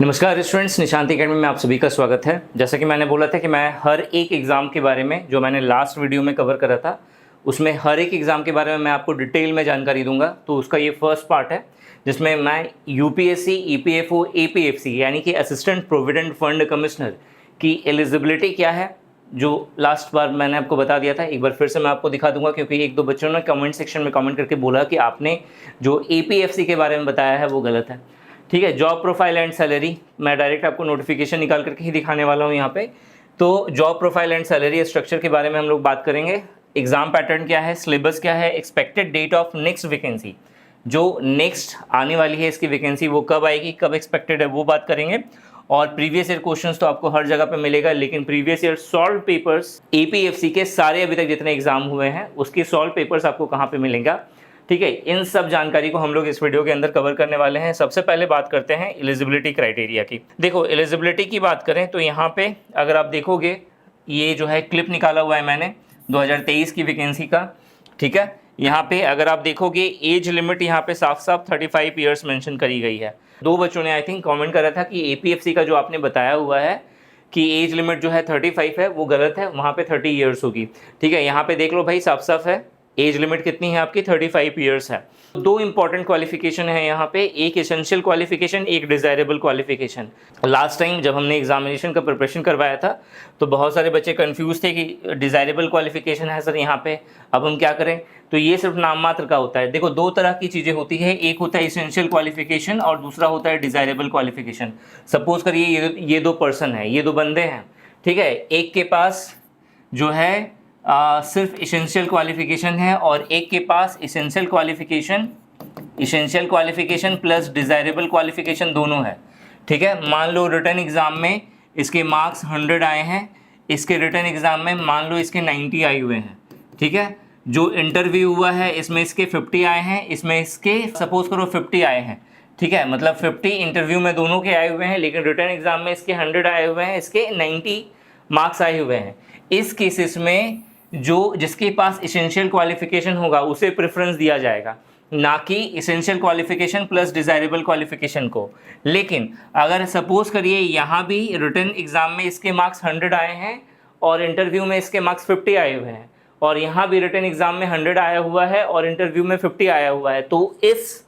नमस्कार students, Nishant academy में आप सभी का स्वागत है। जैसा कि मैंने बोला था कि मैं हर एक एग्ज़ाम के बारे में, जो मैंने लास्ट वीडियो में कवर करा था, उसमें हर एक एग्ज़ाम के बारे में मैं आपको डिटेल में जानकारी दूंगा। तो उसका ये फर्स्ट पार्ट है जिसमें मैं यूपीएससी, ईपीएफओ, एपीएफसी यानी कि असिस्टेंट प्रोविडेंट फंड कमिश्नर की एलिजिबिलिटी क्या है, जो लास्ट बार मैंने आपको बता दिया था, एक बार फिर से मैं आपको दिखा दूंगा। क्योंकि एक दो बच्चों ने कमेंट सेक्शन में कमेंट करके बोला कि आपने जो एपीएफसी के बारे में बताया है वो गलत है। ठीक है, जॉब प्रोफाइल एंड सैलरी मैं डायरेक्ट आपको नोटिफिकेशन निकाल करके ही दिखाने वाला हूँ यहाँ पे। तो job profile and salary structure के बारे में हम लोग बात करेंगे। एग्जाम पैटर्न क्या है, सिलेबस क्या है, expected date of next vacancy, जो नेक्स्ट आने वाली है इसकी वैकेंसी वो कब आएगी, कब एक्सपेक्टेड है, वो बात करेंगे। और प्रीवियस ईयर क्वेश्चंस तो आपको हर जगह पे मिलेगा, लेकिन previous year solve papers APFC के सारे अभी तक जितने एग्जाम हुए हैं उसके सॉल्व पेपर्स आपको कहाँ पे मिलेगा। ठीक है, इन सब जानकारी को हम लोग इस वीडियो के अंदर कवर करने वाले हैं। सबसे पहले बात करते हैं एलिजिबिलिटी क्राइटेरिया की। देखो, एलिजिबिलिटी की बात करें तो यहाँ पे अगर आप देखोगे, ये जो है क्लिप निकाला हुआ है मैंने 2023 की वैकेंसी का। ठीक है, यहाँ पे अगर आप देखोगे एज लिमिट यहाँ पे साफ साफ 35 ईयर्स मेंशन करी गई है। दो बच्चों ने आई थिंक कमेंट करा था कि एपीएफसी का जो आपने बताया हुआ है कि एज लिमिट जो है 35 है वो गलत है, वहाँ पे 30 ईयर्स होगी। ठीक है, यहाँ पे देख लो भाई, साफ साफ है एज लिमिट कितनी है आपकी, 35 ईयर्स है। दो इंपॉर्टेंट क्वालिफिकेशन है यहाँ पे, एक एसेंशियल क्वालिफिकेशन, एक डिजायरेबल क्वालिफिकेशन। लास्ट टाइम जब हमने एग्जामिनेशन का प्रिपरेशन करवाया था तो बहुत सारे बच्चे कंफ्यूज थे कि डिजायरेबल क्वालिफिकेशन है सर यहाँ पे, अब हम क्या करें। तो ये सिर्फ नाम मात्र का होता है। देखो, दो तरह की चीज़ें होती है, एक होता है एसेंशियल क्वालिफिकेशन और दूसरा होता है डिजायरेबल क्वालिफिकेशन। सपोज करिए ये दो पर्सन है, ये दो बंदे हैं। ठीक है, एक के पास जो है सिर्फ इसेंशियल क्वालिफिकेशन है और एक के पास essential qualification plus desirable qualification दोनों है। ठीक है, मान लो रिटर्न एग्ज़ाम में इसके मार्क्स 100 आए हैं, इसके रिटर्न एग्ज़ाम में मान लो इसके 90 आए हुए हैं। ठीक है, जो इंटरव्यू हुआ है इसमें इसके 50 आए हैं, इसमें इसके सपोज करो 50 आए हैं। ठीक है, मतलब 50 इंटरव्यू में दोनों के आए हुए हैं, लेकिन रिटर्न एग्ज़ाम में इसके 100 आए हुए हैं, इसके 90 मार्क्स आए हुए हैं। इस केसेस में जो जिसके पास इसेंशियल क्वालिफिकेशन होगा उसे प्रेफरेंस दिया जाएगा, ना कि essential qualification plus desirable qualification को। लेकिन अगर सपोज करिए यहाँ भी रिटर्न एग्ज़ाम में इसके मार्क्स 100 आए हैं और इंटरव्यू में इसके मार्क्स 50 आए हुए हैं, और यहाँ भी रिटर्न एग्ज़ाम में 100 आया हुआ है और इंटरव्यू में 50 आया हुआ है, तो इस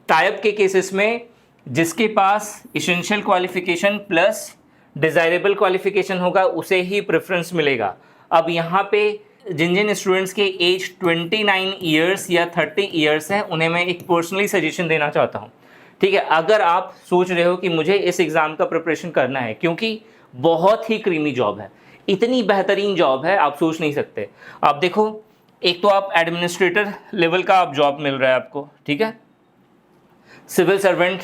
टाइप के केसेस में जिसके पास essential qualification plus desirable qualification होगा उसे ही प्रेफरेंस मिलेगा। अब यहाँ पे जिन जिन स्टूडेंट्स के एज 29 ईयर्स या 30 ईयर्स है, उन्हें मैं एक पर्सनली सजेशन देना चाहता हूँ। ठीक है, अगर आप सोच रहे हो कि मुझे इस एग्ज़ाम का प्रिपरेशन करना है, क्योंकि बहुत ही क्रीमी जॉब है, इतनी बेहतरीन जॉब है आप सोच नहीं सकते। आप देखो, एक तो आप एडमिनिस्ट्रेटर लेवल का आप जॉब मिल रहा है आपको। ठीक है, सिविल सर्वेंट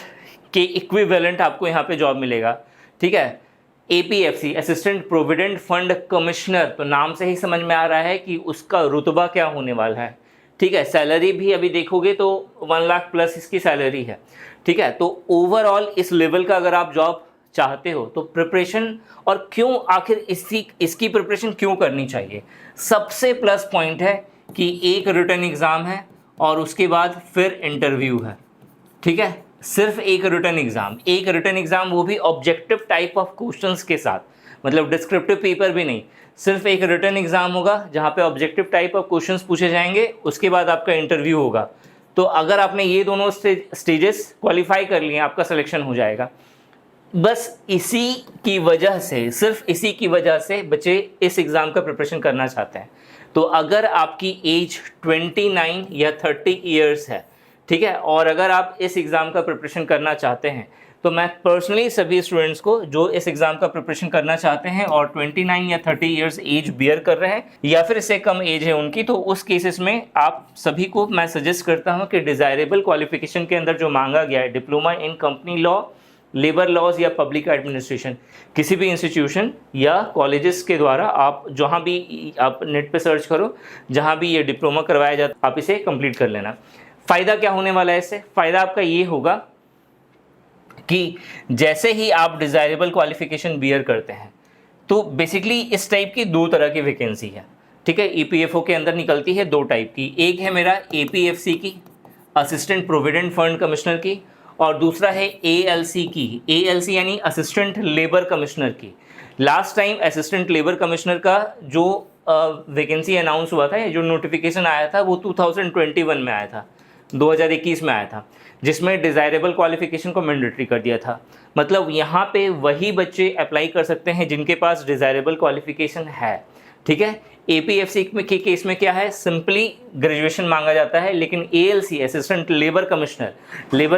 के इक्विवेलेंट आपको यहाँ पे जॉब मिलेगा। ठीक है, APFC assistant provident fund commissioner, तो नाम से ही समझ में आ रहा है कि उसका रुतबा क्या होने वाला है। ठीक है, सैलरी भी अभी देखोगे तो 1 लाख प्लस इसकी सैलरी है। ठीक है, तो ओवरऑल इस लेवल का अगर आप जॉब चाहते हो तो प्रिपरेशन, और क्यों आखिर इसकी प्रिपरेशन क्यों करनी चाहिए। सबसे प्लस पॉइंट है कि एक रिटन एग्ज़ाम है और उसके बाद फिर इंटरव्यू है। ठीक है, सिर्फ एक रिटन एग्ज़ाम, वो भी ऑब्जेक्टिव टाइप ऑफ क्वेश्चंस के साथ, मतलब डिस्क्रिप्टिव पेपर भी नहीं, सिर्फ एक रिटन एग्ज़ाम होगा जहाँ पे ऑब्जेक्टिव टाइप ऑफ क्वेश्चंस पूछे जाएंगे, उसके बाद आपका इंटरव्यू होगा। तो अगर आपने ये दोनों स्टेजेस क्वालिफाई कर लिए, आपका सिलेक्शन हो जाएगा। बस इसी की वजह से, सिर्फ इसी की वजह से बच्चे इस एग्ज़ाम का प्रिपरेशन करना चाहते हैं। तो अगर आपकी एज 29 या 30 ईयर्स है, ठीक है, और अगर आप इस एग्ज़ाम का प्रिपरेशन करना चाहते हैं, तो मैं पर्सनली सभी स्टूडेंट्स को जो इस एग्ज़ाम का प्रिपरेशन करना चाहते हैं और 29 या 30 इयर्स एज बियर कर रहे हैं या फिर इससे कम एज है उनकी, तो उस केसेस में आप सभी को मैं सजेस्ट करता हूं कि डिज़ायरेबल क्वालिफिकेशन के अंदर जो मांगा गया है, diploma in company law, labour laws या पब्लिक एडमिनिस्ट्रेशन, किसी भी इंस्टीट्यूशन या कॉलेजेस के द्वारा आप जहाँ भी आप नेट पे सर्च करो, जहाँ भी ये डिप्लोमा करवाया जाता आप इसे कंप्लीट कर लेना। फ़ायदा क्या होने वाला है इससे? फ़ायदा आपका ये होगा कि जैसे ही आप डिज़ायरेबल क्वालिफिकेशन बियर करते हैं तो बेसिकली इस टाइप की दो तरह की वैकेंसी है। ठीक है, ईपीएफओ के अंदर निकलती है दो टाइप की, एक है मेरा एपीएफसी की, असिस्टेंट प्रोविडेंट फंड कमिश्नर की, और दूसरा है ALC की, ALC यानी असिस्टेंट लेबर कमिश्नर की। Last time assistant labour commissioner का जो वैकेंसी अनाउंस हुआ था या जो नोटिफिकेशन आया था वो 2021 में आया था, 2021 में आया था, जिसमें डिज़ायरेबल क्वालिफिकेशन को मैंडेटरी कर दिया था। मतलब यहाँ पे वही बच्चे अप्लाई कर सकते हैं जिनके पास डिज़ायरेबल क्वालिफिकेशन है, ठीक है। APFC के केस में क्या है, सिंपली ग्रेजुएशन मांगा जाता है, लेकिन ALC असिस्टेंट लेबर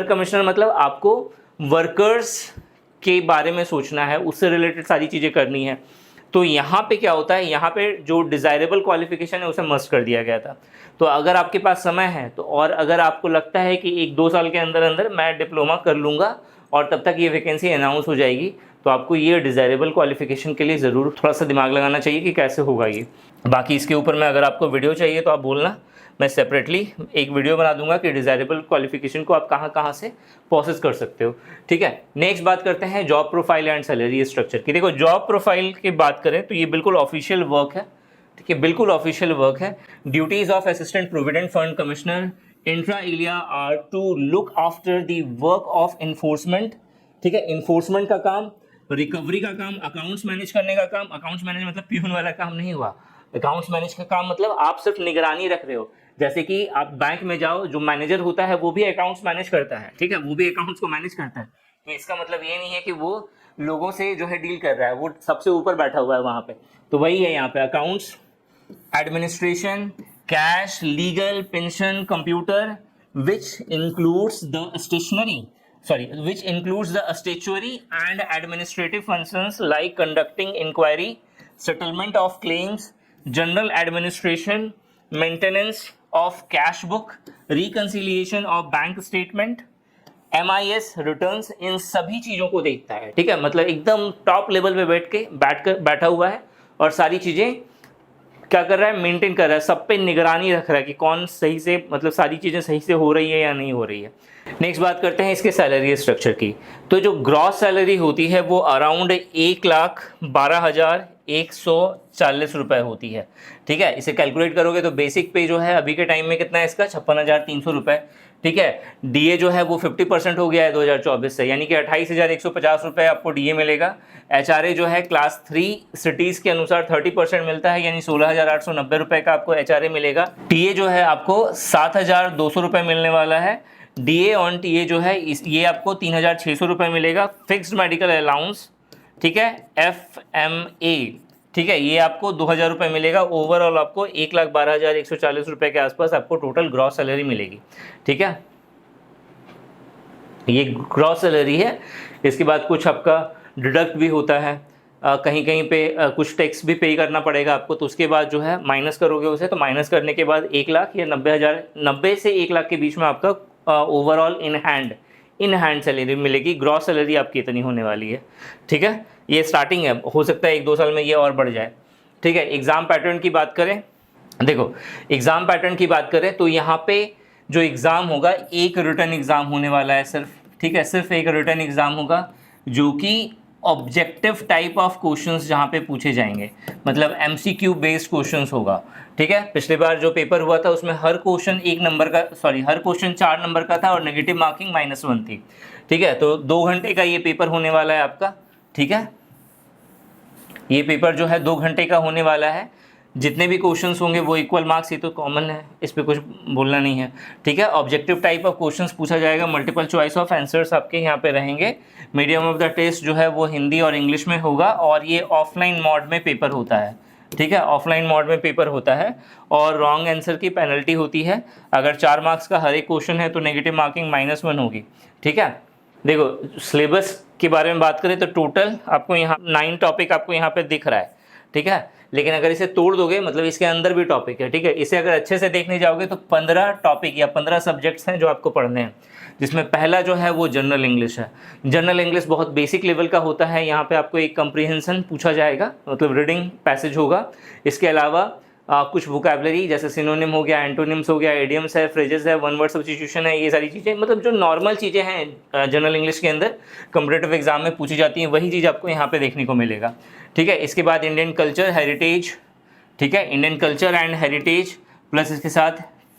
कमिश्नर मतलब आपको वर्कर्स के बारे में सोचना है, उससे रिलेटेड सारी चीज़ें करनी है। तो यहाँ पे क्या होता है, यहाँ पे जो डिज़ायरेबल क्वालिफिकेशन है उसे मस्ट कर दिया गया था। तो अगर आपके पास समय है तो, और अगर आपको लगता है कि 1-2 साल के अंदर अंदर मैं डिप्लोमा कर लूँगा और तब तक ये वैकेंसी अनाउंस हो जाएगी, तो आपको ये डिज़ायरेबल क्वालिफिकेशन के लिए ज़रूर थोड़ा सा दिमाग लगाना चाहिए कि कैसे होगा ये। बाकी इसके ऊपर में अगर आपको वीडियो चाहिए तो आप बोलना, मैं सेपरेटली एक वीडियो बना दूंगा कि डिज़ायरेबल क्वालिफिकेशन को आप कहाँ कहाँ से प्रोसेस कर सकते हो, ठीक है। नेक्स्ट बात करते हैं job profile and salary structure की। देखो जॉब प्रोफाइल की बात करें तो ये बिल्कुल ऑफिशियल वर्क है, ठीक है, बिल्कुल ऑफिशियल वर्क है। Duties of assistant provident fund commissioner inter alia are to look after the work of enforcement, ठीक है, इन्फोर्समेंट का काम, रिकवरी का काम, अकाउंट्स मैनेज करने का काम। अकाउंट्स मैनेज मतलब प्यून वाला काम नहीं हुआ, अकाउंट्स मैनेज का काम मतलब आप सिर्फ निगरानी रख रहे हो। जैसे कि आप बैंक में जाओ, जो मैनेजर होता है वो भी अकाउंट्स मैनेज करता है, ठीक है, वो भी अकाउंट्स को मैनेज करता है। तो इसका मतलब ये नहीं है कि वो लोगों से जो है डील कर रहा है, वो सबसे ऊपर बैठा हुआ है वहाँ पे। तो वही है यहाँ पे, accounts, administration, cash, legal, pension, computer, which includes the statutory and administrative functions like conducting inquiry, settlement of claims, general administration, maintenance of cash book, reconciliation of bank statement, MIS returns, इन सभी चीज़ों को देखता है, ठीक है। मतलब एकदम टॉप लेवल पे बैठा हुआ है और सारी चीज़ें क्या कर रहा है, मेंटेन कर रहा है, सब पे निगरानी रख रहा है कि कौन सही से, मतलब सारी चीज़ें सही से हो रही है या नहीं हो रही है। नेक्स्ट बात करते हैं इसके सैलरी स्ट्रक्चर की। तो जो ग्रॉस सैलरी होती है वो अराउंड 1,12,140 रुपये होती है, ठीक है। इसे कैलकुलेट करोगे तो बेसिक पे जो है अभी के टाइम में कितना है इसका, 56,300 रुपये, ठीक है। डीए जो है वो 50% हो गया है 2024 से, यानी कि 28,150 रुपये आपको डीए मिलेगा। एचआरए जो है क्लास 3 सिटीज़ के अनुसार 30% मिलता है, यानी 16,890 रुपये का आपको एचआरए मिलेगा। टीए जो है आपको 7,200 रुपये मिलने वाला है। डीए ऑन टीए जो है ये आपको 3,600 रुपये मिलेगा। फिक्स्ड मेडिकल अलाउंस, ठीक है, FMA, ठीक है, ये आपको 2,000 रुपये मिलेगा। ओवरऑल आपको 1,12,140 रुपये के आसपास आपको टोटल ग्रॉस सैलरी मिलेगी, ठीक है। ये ग्रॉस सैलरी है। इसके बाद कुछ आपका डिडक्ट भी होता है, कहीं कहीं पे कुछ टैक्स भी पे करना पड़ेगा आपको। तो उसके बाद जो है माइनस करोगे उसे, तो माइनस करने के बाद 1,00,000 या 90 से 1,00,000 के बीच में आपका ओवरऑल इन हैंड सैलरी मिलेगी। ग्रॉस सैलरी आपकी इतनी होने वाली है, ठीक है। ये स्टार्टिंग है, हो सकता है 1-2 साल में ये और बढ़ जाए, ठीक है। एग्ज़ाम पैटर्न की बात करें, देखो एग्ज़ाम पैटर्न की बात करें तो यहाँ पे जो एग्ज़ाम होगा, एक रिटन एग्ज़ाम होने वाला है सिर्फ, ठीक है, सिर्फ एक रिटन एग्ज़ाम होगा जो कि ऑब्जेक्टिव टाइप ऑफ क्वेश्चंस जहाँ पे पूछे जाएंगे, मतलब MCQ बेस्ड क्वेश्चंस होगा, ठीक है। पिछली बार जो पेपर हुआ था उसमें हर क्वेश्चन 4 नंबर का था और नेगेटिव मार्किंग -1 थी, ठीक है। तो 2 घंटे का ये पेपर होने वाला है आपका, ठीक है। ये पेपर जो है 2 घंटे का होने वाला है। जितने भी क्वेश्चंस होंगे वो इक्वल मार्क्स, ये तो कॉमन है, इस पर कुछ बोलना नहीं है, ठीक है। ऑब्जेक्टिव टाइप ऑफ क्वेश्चंस पूछा जाएगा, मल्टीपल चॉइस ऑफ आंसर्स आपके यहाँ पे रहेंगे। मीडियम ऑफ द टेस्ट जो है वो हिंदी और इंग्लिश में होगा और ये ऑफलाइन मोड में पेपर होता है, ठीक है, ऑफलाइन मोड में पेपर होता है। और रॉन्ग आंसर की पेनल्टी होती है। अगर 4 मार्क्स का हर एक क्वेश्चन है तो नेगेटिव मार्किंग -1 होगी, ठीक है। देखो सिलेबस के बारे में बात करें तो टोटल आपको यहाँ 9 टॉपिक आपको यहाँ पे दिख रहा है, ठीक है। लेकिन अगर इसे तोड़ दोगे, मतलब इसके अंदर भी टॉपिक है, ठीक है। इसे अगर अच्छे से देखने जाओगे तो 15 टॉपिक या 15 सब्जेक्ट्स हैं जो आपको पढ़ने हैं, जिसमें पहला जो है वो जनरल इंग्लिश है। जनरल इंग्लिश बहुत बेसिक लेवल का होता है। यहाँ पे आपको एक कंप्रीहेंशन पूछा जाएगा, मतलब रीडिंग पैसेज होगा। इसके अलावा कुछ वोकैबलरी जैसे सिनोनिम हो गया, एंटोनिम्स हो गया, एडियम्स है, फ्रेजेस है, वन वर्ड सब्स्टिट्यूशन है, ये सारी चीज़ें, मतलब जो नॉर्मल चीज़ें हैं जनरल इंग्लिश के अंदर कॉम्पिटिटिव एग्जाम में पूछी जाती हैं, वही चीज़ आपको यहाँ पे देखने को मिलेगा, ठीक है। इसके बाद इंडियन कल्चर हेरिटेज, ठीक है, Indian culture and heritage, plus इसके साथ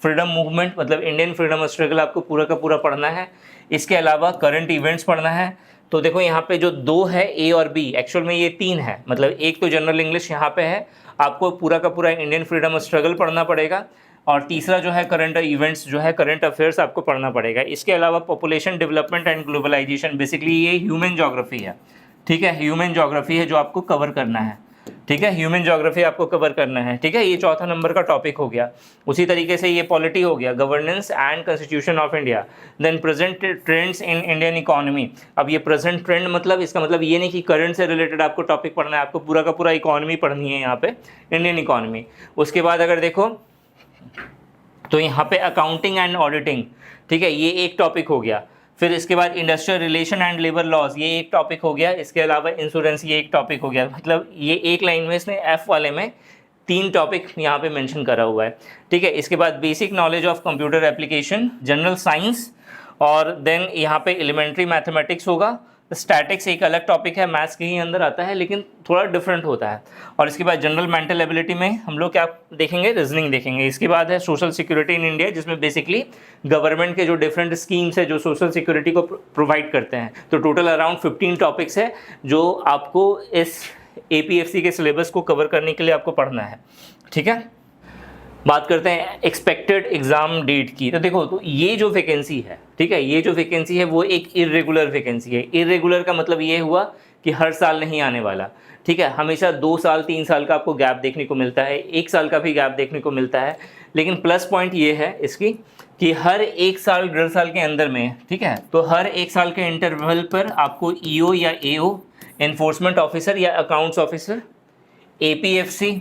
फ्रीडम मूवमेंट, मतलब इंडियन फ्रीडम स्ट्रगल आपको पूरा का पूरा पढ़ना है। इसके अलावा करंट इवेंट्स पढ़ना है। तो देखो यहाँ पे जो 2 है ए और बी, एक्चुअल में ये 3 है, मतलब एक तो जनरल इंग्लिश यहाँ पे है, आपको पूरा का पूरा इंडियन फ्रीडम स्ट्रगल पढ़ना पड़ेगा, और तीसरा जो है करंट इवेंट्स जो है, करंट अफेयर्स आपको पढ़ना पड़ेगा। इसके अलावा population development and globalization, basically ये ह्यूमन ज्योग्राफी है, ठीक है, ह्यूमन ज्योग्राफी है जो आपको कवर करना है, ठीक है, ह्यूमन ज्योग्राफी आपको कवर करना है, ठीक है, ये चौथा नंबर का टॉपिक हो गया। उसी तरीके से ये पॉलिटी हो गया, governance and constitution of India. Then present trends in Indian economy. अब ये प्रेजेंट ट्रेंड मतलब इसका मतलब ये नहीं कि करंट से रिलेटेड आपको टॉपिक पढ़ना है, आपको पूरा का पूरा इकोनॉमी पढ़नी है यहाँ पे, इंडियन इकोनॉमी। उसके बाद अगर देखो तो यहाँ पे अकाउंटिंग एंड ऑडिटिंग, ठीक है, ये एक टॉपिक हो गया। फिर इसके बाद industrial relation and labour laws, ये एक टॉपिक हो गया। इसके अलावा इंश्योरेंस, ये एक टॉपिक हो गया। मतलब ये एक लाइन में इसने एफ वाले में 3 टॉपिक यहाँ पे मेंशन करा हुआ है, ठीक है। इसके बाद basic knowledge of computer application, general science, और देन यहाँ पे एलिमेंट्री मैथमेटिक्स होगा। स्टैटिक्स एक अलग टॉपिक है, मैथ्स के ही अंदर आता है लेकिन थोड़ा डिफरेंट होता है। और इसके बाद जनरल मेंटल एबिलिटी में हम लोग क्या देखेंगे, रीजनिंग देखेंगे। इसके बाद है सोशल सिक्योरिटी इन इंडिया, जिसमें बेसिकली गवर्नमेंट के जो डिफरेंट स्कीम्स है जो सोशल सिक्योरिटी को प्रोवाइड करते हैं। तो टोटल अराउंड 15 टॉपिक्स है जो आपको इस APFC के सिलेबस को कवर करने के लिए आपको पढ़ना है, ठीक है। बात करते हैं एक्सपेक्टेड एग्ज़ाम डेट की। तो देखो, तो ये जो वैकेंसी है, ठीक है, ये जो वैकेंसी है वो एक इरेगुलर वैकेंसी है। इरेगुलर का मतलब ये हुआ कि हर साल नहीं आने वाला, ठीक है। हमेशा 2 साल 3 साल का आपको गैप देखने को मिलता है, 1 साल का भी गैप देखने को मिलता है। लेकिन प्लस पॉइंट ये है इसकी कि हर 1 साल 1.5 साल के अंदर में, ठीक है, तो हर 1 साल के इंटरवल पर आपको EO या AO, एनफोर्समेंट ऑफिसर या अकाउंट्स ऑफिसर, APFC,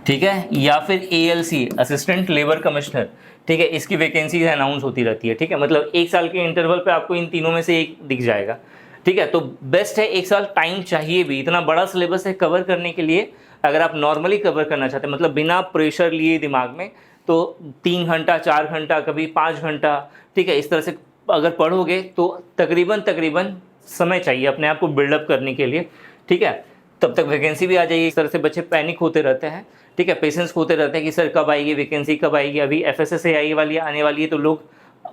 ठीक है, या फिर ALC, असिस्टेंट लेबर कमिश्नर, ठीक है, इसकी वैकेंसी अनाउंस होती रहती है, ठीक है। मतलब 1 साल के इंटरवल पे आपको इन तीनों में से एक दिख जाएगा, ठीक है। तो बेस्ट है, 1 साल टाइम चाहिए भी, इतना बड़ा सिलेबस है कवर करने के लिए। अगर आप नॉर्मली कवर करना चाहते हैं, मतलब बिना प्रेशर लिए दिमाग में, तो 3 घंटा 4 घंटा कभी 5 घंटा, ठीक है, इस तरह से अगर पढ़ोगे तो तकरीबन समय चाहिए अपने आप को बिल्डअप करने के लिए, ठीक है। तब तक वैकेंसी भी आ जाएगी। इस तरह से बच्चे पैनिक होते रहते हैं, ठीक है, पेशेंस होते रहते हैं कि सर कब आएगी वैकेंसी, कब आएगी। अभी FSSAI वाली आने वाली है, तो लोग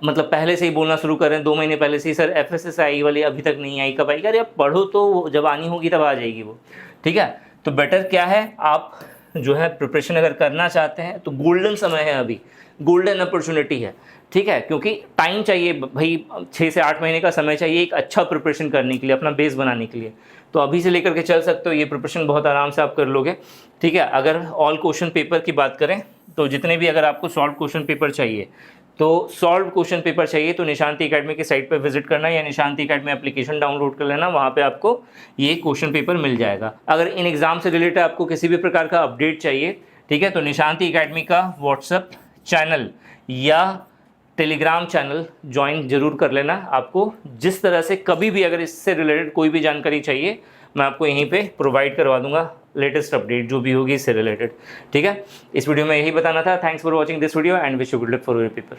मतलब पहले से ही बोलना शुरू करें, 2 महीने पहले से ही, सर FSSAI वाली अभी तक नहीं आई, कब आएगी। अरे आप पढ़ो तो, जब आनी होगी तब आ जाएगी वो, ठीक है। तो बेटर क्या है, आप जो है प्रिपरेशन अगर करना चाहते हैं तो गोल्डन समय है, अभी गोल्डन अपॉर्चुनिटी है, ठीक है, क्योंकि टाइम चाहिए भाई, 6 से 8 महीने का समय चाहिए एक अच्छा प्रिपरेशन करने के लिए, अपना बेस बनाने के लिए। तो अभी से लेकर के चल सकते हो, ये प्रिपरेशन बहुत आराम से आप कर लोगे, ठीक है। अगर ऑल क्वेश्चन पेपर की बात करें तो जितने भी, अगर आपको सॉल्व क्वेश्चन पेपर चाहिए, तो सॉल्व क्वेश्चन पेपर चाहिए तो निशांति एकेडमी की साइट पर विजिट करना, या निशांति एकेडमी एप्लीकेशन डाउनलोड कर लेना, वहाँ पे आपको ये क्वेश्चन पेपर मिल जाएगा। अगर इन एग्जाम से रिलेटेड आपको किसी भी प्रकार का अपडेट चाहिए, ठीक है, तो निशांति एकेडमी का व्हाट्सएप चैनल या टेलीग्राम चैनल ज्वाइन जरूर कर लेना। आपको जिस तरह से कभी भी अगर इससे रिलेटेड कोई भी जानकारी चाहिए, मैं आपको यहीं पे प्रोवाइड करवा दूंगा, लेटेस्ट अपडेट जो भी होगी इससे रिलेटेड, ठीक है। इस वीडियो में यही बताना था। Thanks for watching this video and wish you good luck for your paper.